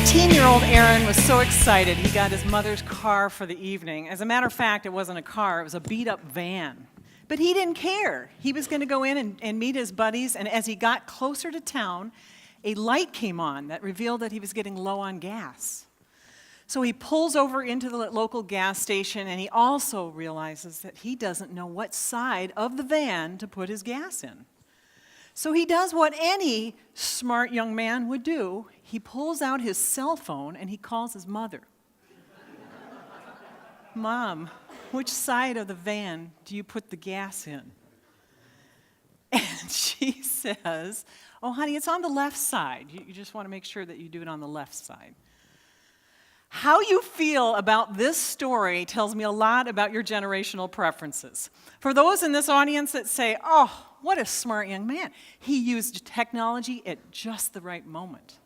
18-year-old Aaron was so excited he got his mother's car for the evening. As a matter of fact, it wasn't a car, it was a beat-up van. But he didn't care. He was going to go in and meet his buddies, and as he got closer to town, a light came on that revealed that he was getting low on gas. So he pulls over into the local gas station, and he also realizes that he doesn't know what side of the van to put his gas in. So he does what any smart young man would do. He pulls out his cell phone and he calls his mother. Mom, which side of the van do you put the gas in? And she says, oh, honey, it's on the left side. You just want to make sure that you do it on the left side. How you feel about this story tells me a lot about your generational preferences. For those in this audience that say, oh, what a smart young man. He used technology at just the right moment.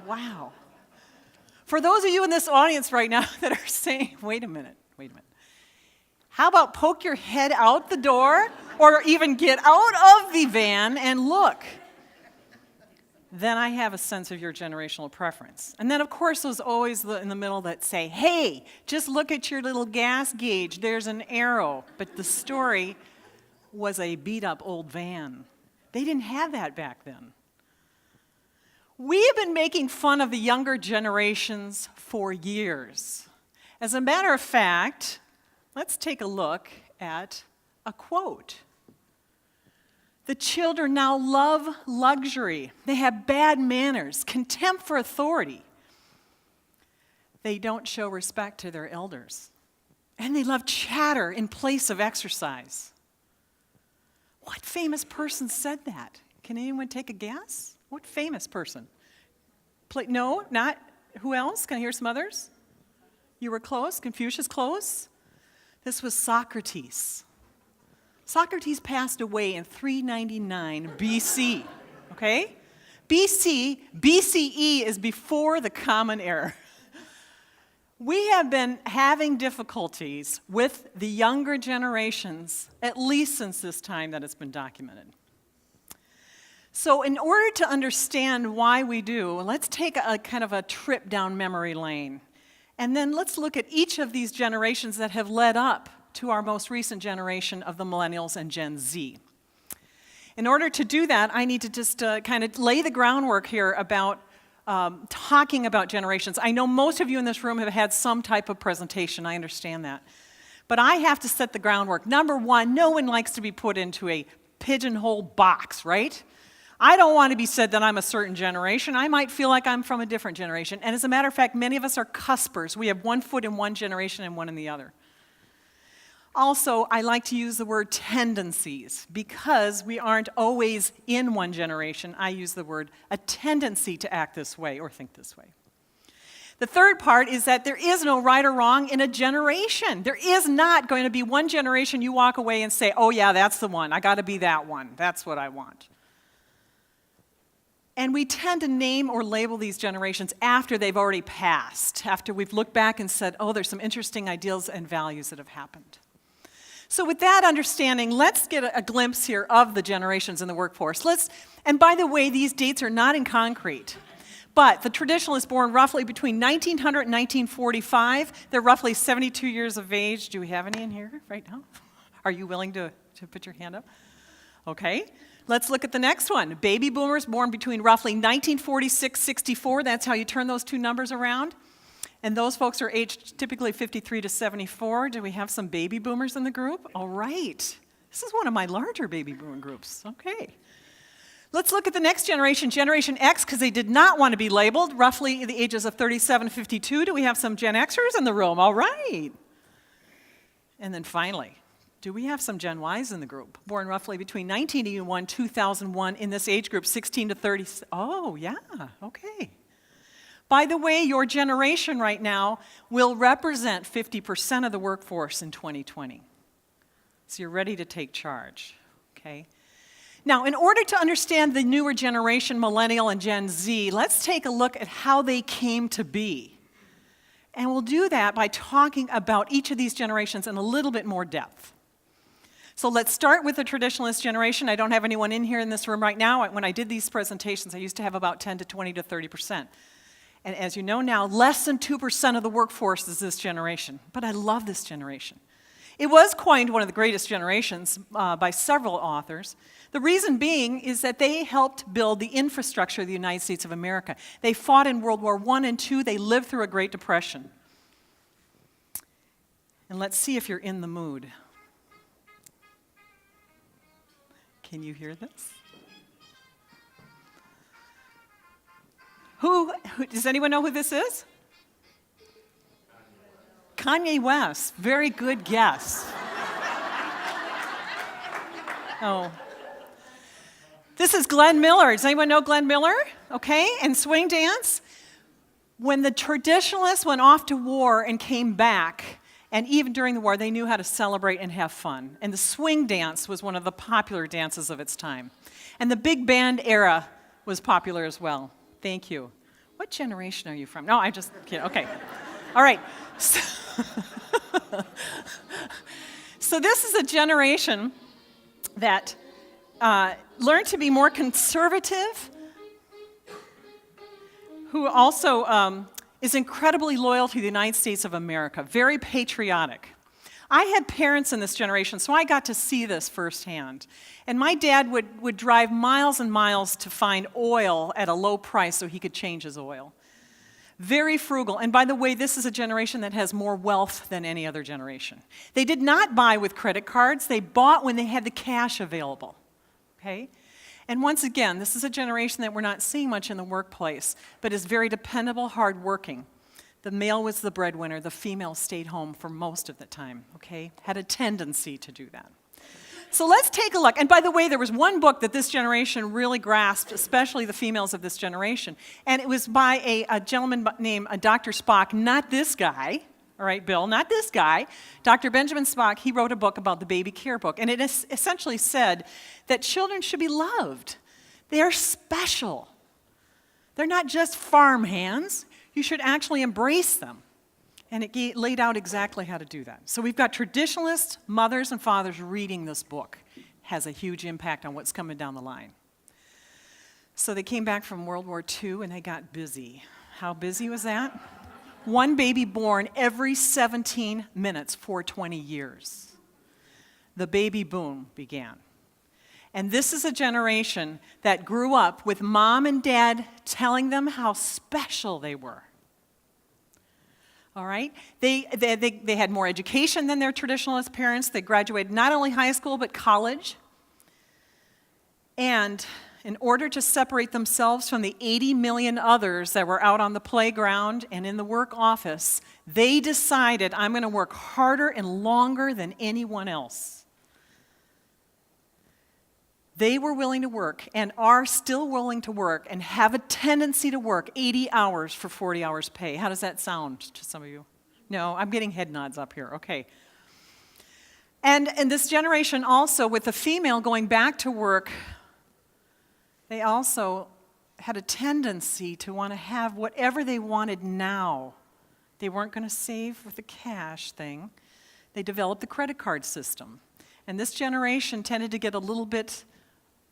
Wow. For those of you in this audience right now that are saying, wait a minute. How about poke your head out the door or even get out of the van and look? Then I have a sense of your generational preference. And then, of course, there's always in the middle that say, hey, just look at your little gas gauge. There's an arrow. But the story was a beat-up old van. They didn't have that back then. We have been making fun of the younger generations for years. As a matter of fact, let's take a look at a quote. The children now love luxury. They have bad manners, contempt for authority. They don't show respect to their elders. And they love chatter in place of exercise. What famous person said that? Can anyone take a guess? What famous person? No, not. Who else? Can I hear some others? You were close. Confucius close. This was Socrates. Socrates passed away in 399 BC. Okay? BCE is before the Common Era. We have been having difficulties with the younger generations, at least since this time that it's been documented. So in order to understand why we do, let's take a kind of a trip down memory lane. And then let's look at each of these generations that have led up to our most recent generation of the millennials and Gen Z. In order to do that, I need to just kind of lay the groundwork here about talking about generations. I know most of you in this room have had some type of presentation. I understand that. But I have to set the groundwork. Number one, no one likes to be put into a pigeonhole box, right? I don't want to be said that I'm a certain generation. I might feel like I'm from a different generation. And as a matter of fact, many of us are cuspers. We have one foot in one generation and one in the other. Also, I like to use the word tendencies because we aren't always in one generation. I use the word a tendency to act this way or think this way. The third part is that there is no right or wrong in a generation. There is not going to be one generation you walk away and say, oh yeah, that's the one. I got to be that one. That's what I want. And we tend to name or label these generations after they've already passed, after we've looked back and said, oh, there's some interesting ideals and values that have happened. So with that understanding, let's get a glimpse here of the generations in the workforce. And by the way, these dates are not in concrete. But the traditionalist born roughly between 1900 and 1945. They're roughly 72 years of age. Do we have any in here right now? Are you willing to put your hand up? Okay. Let's look at the next one. Baby boomers born between roughly 1946-64. That's how you turn those two numbers around. And those folks are aged typically 53 to 74. Do we have some baby boomers in the group? All right. This is one of my larger baby boomer groups. Okay. Let's look at the next generation, Generation X, because they did not want to be labeled, roughly the ages of 37 to 52. Do we have some Gen Xers in the room? All right. And then finally, do we have some Gen Ys in the group? Born roughly between 1981 and 2001 in this age group, 16 to 30. Oh, yeah. Okay. By the way, your generation right now will represent 50% of the workforce in 2020. So you're ready to take charge, okay? Now, in order to understand the newer generation, Millennial and Gen Z, let's take a look at how they came to be. And we'll do that by talking about each of these generations in a little bit more depth. So let's start with the traditionalist generation. I don't have anyone in here in this room right now. When I did these presentations, I used to have about 10 to 20 to 30%. And as you know now, less than 2% of the workforce is this generation. But I love this generation. It was coined one of the greatest generations by several authors. The reason being is that they helped build the infrastructure of the United States of America. They fought in World War I and II. They lived through a Great Depression. And let's see if you're in the mood. Can you hear this? Who does anyone know who this is? Kanye West. Very good guess. Oh. This is Glenn Miller. Does anyone know Glenn Miller? Okay, and swing dance. When the traditionalists went off to war and came back, and even during the war, they knew how to celebrate and have fun. And the swing dance was one of the popular dances of its time. And the big band era was popular as well. Thank you. What generation are you from? No, I just kidding. Okay. All right. So this is a generation that learned to be more conservative, who also is incredibly loyal to the United States of America, very patriotic. I had parents in this generation, so I got to see this firsthand. And my dad would drive miles and miles to find oil at a low price so he could change his oil. Very frugal. And by the way, this is a generation that has more wealth than any other generation. They did not buy with credit cards. They bought when they had the cash available. Okay? And once again, this is a generation that we're not seeing much in the workplace, but is very dependable, hardworking. The male was the breadwinner. The female stayed home for most of the time, okay? Had a tendency to do that. So let's take a look. And by the way, there was one book that this generation really grasped, especially the females of this generation. And it was by a gentleman named Dr. Spock, not this guy. All right, Bill, not this guy. Dr. Benjamin Spock, he wrote a book about the baby care book. And it essentially said that children should be loved. They are special. They're not just farm hands. You should actually embrace them. And it laid out exactly how to do that. So we've got traditionalist mothers and fathers reading this book. It has a huge impact on what's coming down the line. So they came back from World War II and they got busy. How busy was that? One baby born every 17 minutes for 20 years. The baby boom began. And this is a generation that grew up with mom and dad telling them how special they were. All right? They had more education than their traditionalist parents. They graduated not only high school, but college. And in order to separate themselves from the 80 million others that were out on the playground and in the work office, they decided, I'm going to work harder and longer than anyone else. They were willing to work and are still willing to work and have a tendency to work 80 hours for 40 hours pay. How does that sound to some of you? No, I'm getting head nods up here. Okay. And this generation also, with the female going back to work, they also had a tendency to want to have whatever they wanted now. They weren't going to save with the cash thing. They developed the credit card system. And this generation tended to get a little bit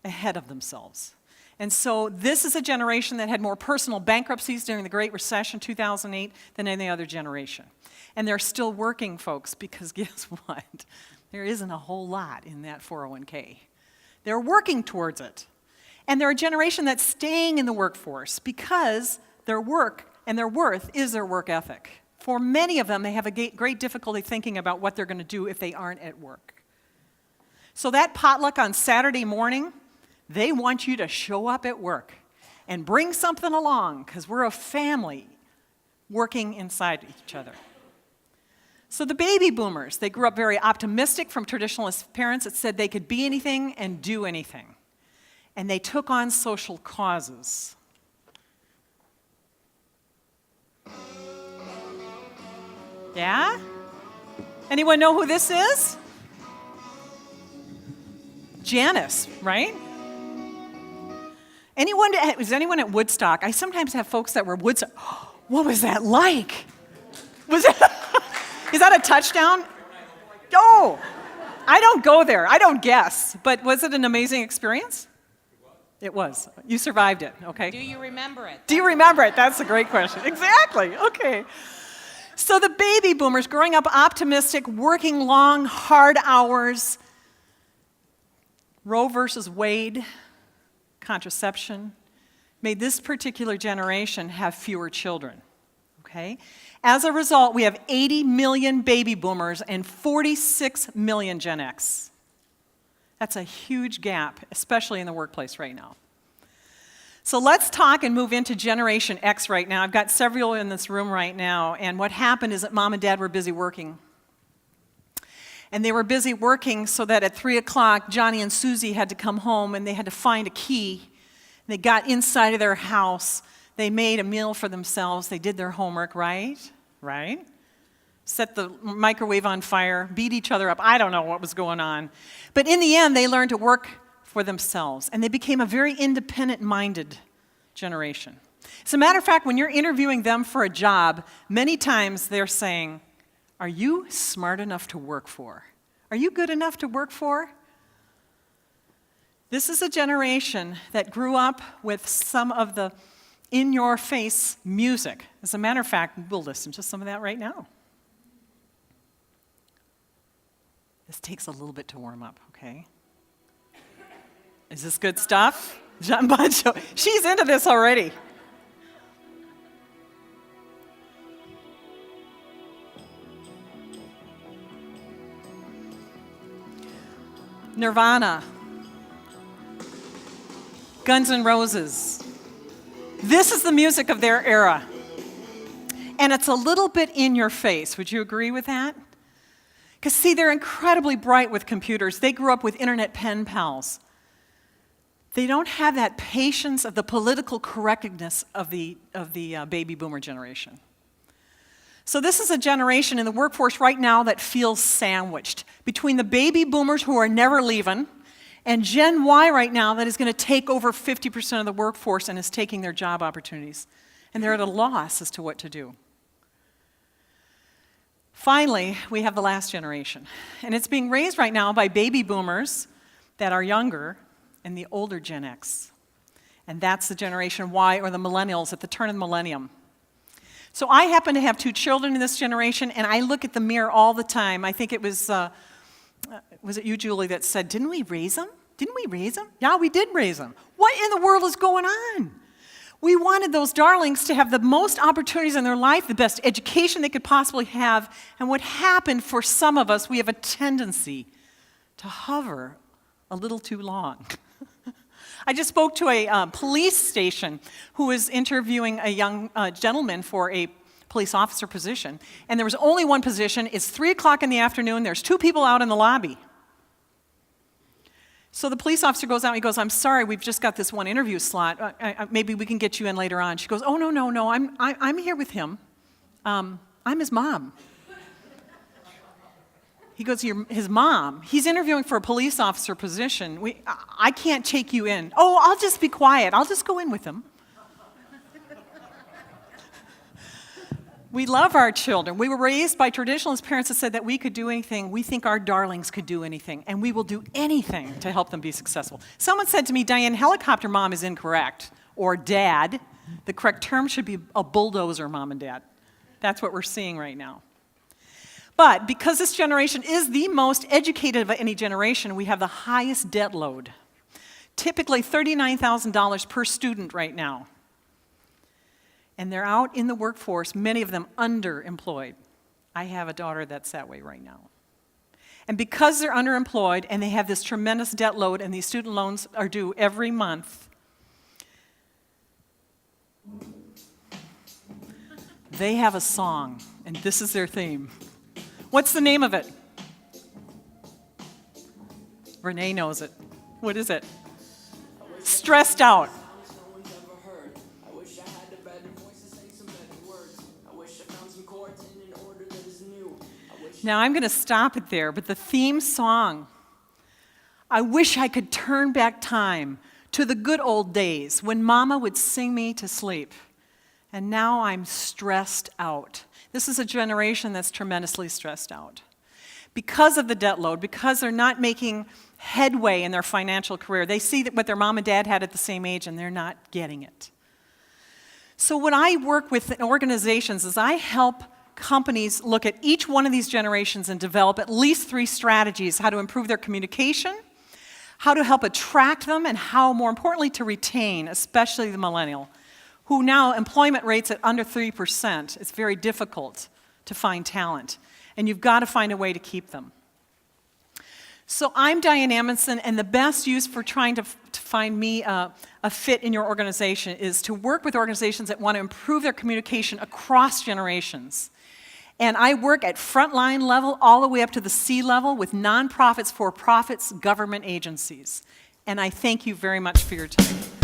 ahead of themselves. And so this is a generation that had more personal bankruptcies during the Great Recession, 2008, than any other generation. And they're still working, folks, because guess what? There isn't a whole lot in that 401k. They're working towards it. And they're a generation that's staying in the workforce because their work and their worth is their work ethic. For many of them, they have a great difficulty thinking about what they're going to do if they aren't at work. So that potluck on Saturday morning, they want you to show up at work and bring something along because we're a family working inside each other. So the baby boomers, they grew up very optimistic from traditionalist parents that said they could be anything and do anything. And they took on social causes. Yeah? Anyone know who this is? Janice, right? Was anyone at Woodstock? I sometimes have folks that were Woodstock. Oh, what was that like? Is that a touchdown? Oh, I don't go there. I don't guess. But was it an amazing experience? It was. You survived it, okay? Do you remember it? Do you remember it? That's a great question. Exactly, okay. So the baby boomers, growing up optimistic, working long, hard hours, Roe versus Wade, contraception, made this particular generation have fewer children, okay? As a result, we have 80 million baby boomers and 46 million Gen X. That's a huge gap, especially in the workplace right now. So let's talk and move into Generation X right now. I've got several in this room right now, and what happened is that Mom and Dad were busy working. And they were busy working so that at 3 o'clock, Johnny and Susie had to come home, and they had to find a key. They got inside of their house. They made a meal for themselves. They did their homework, right? Right? Set the microwave on fire, beat each other up. I don't know what was going on. But in the end, they learned to work for themselves, and they became a very independent-minded generation. As a matter of fact, when you're interviewing them for a job, many times they're saying, "Are you smart enough to work for? Are you good enough to work for?" This is a generation that grew up with some of the in-your-face music. As a matter of fact, we'll listen to some of that right now. This takes a little bit to warm up, okay? Is this good stuff? John Boncho, she's into this already. Nirvana, Guns N' Roses. This is the music of their era. And it's a little bit in your face. Would you agree with that? Because, see, they're incredibly bright with computers. They grew up with internet pen pals. They don't have that patience of the political correctness of the baby boomer generation. So this is a generation in the workforce right now that feels sandwiched between the baby boomers who are never leaving and Gen Y right now that is going to take over 50% of the workforce and is taking their job opportunities. And they're at a loss as to what to do. Finally, we have the last generation. And it's being raised right now by baby boomers that are younger and the older Gen X. And that's the Generation Y, or the millennials at the turn of the millennium. So I happen to have 2 children in this generation, and I look at the mirror all the time. I think it was it you, Julie, that said, didn't we raise them? Didn't we raise them? Yeah, we did raise them. What in the world is going on? We wanted those darlings to have the most opportunities in their life, the best education they could possibly have. And what happened for some of us, we have a tendency to hover a little too long. I just spoke to a police station who was interviewing a young gentleman for a police officer position. And there was only one position. It's 3 o'clock in the afternoon. There's 2 people out in the lobby. So the police officer goes out and he goes, "I'm sorry, we've just got this one interview slot. Maybe we can get you in later on." She goes, "Oh, no, I'm here with him. I'm his mom." He goes, "You're his mom? He's interviewing for a police officer position. I can't take you in." "Oh, I'll just be quiet. I'll just go in with him." We love our children. We were raised by traditionalist parents that said that we could do anything. We think our darlings could do anything, and we will do anything to help them be successful. Someone said to me, "Diane, helicopter mom is incorrect," or dad. The correct term should be a bulldozer mom and dad. That's what we're seeing right now. But because this generation is the most educated of any generation, we have the highest debt load. Typically $39,000 per student right now. And they're out in the workforce, many of them underemployed. I have a daughter that's that way right now. And because they're underemployed and they have this tremendous debt load and these student loans are due every month, they have a song, and this is their theme. What's the name of it? Renee knows it. What is it? Stressed Out. Now I'm going to stop it there, but the theme song, I wish I could turn back time to the good old days when Mama would sing me to sleep. And now I'm stressed out. This is a generation that's tremendously stressed out. Because of the debt load, because they're not making headway in their financial career. They see that what their mom and dad had at the same age, and they're not getting it. So when I work with organizations is I help companies look at each one of these generations and develop at least 3 strategies: how to improve their communication, how to help attract them, and how, more importantly, to retain, especially the millennial, who now employment rates at under 3%. It's very difficult to find talent, and you've got to find a way to keep them. So I'm Diane Amundson, and the best use for trying to find me a fit in your organization is to work with organizations that want to improve their communication across generations. And I work at frontline level all the way up to the C level with nonprofits, for-profits, government agencies. And I thank you very much for your time.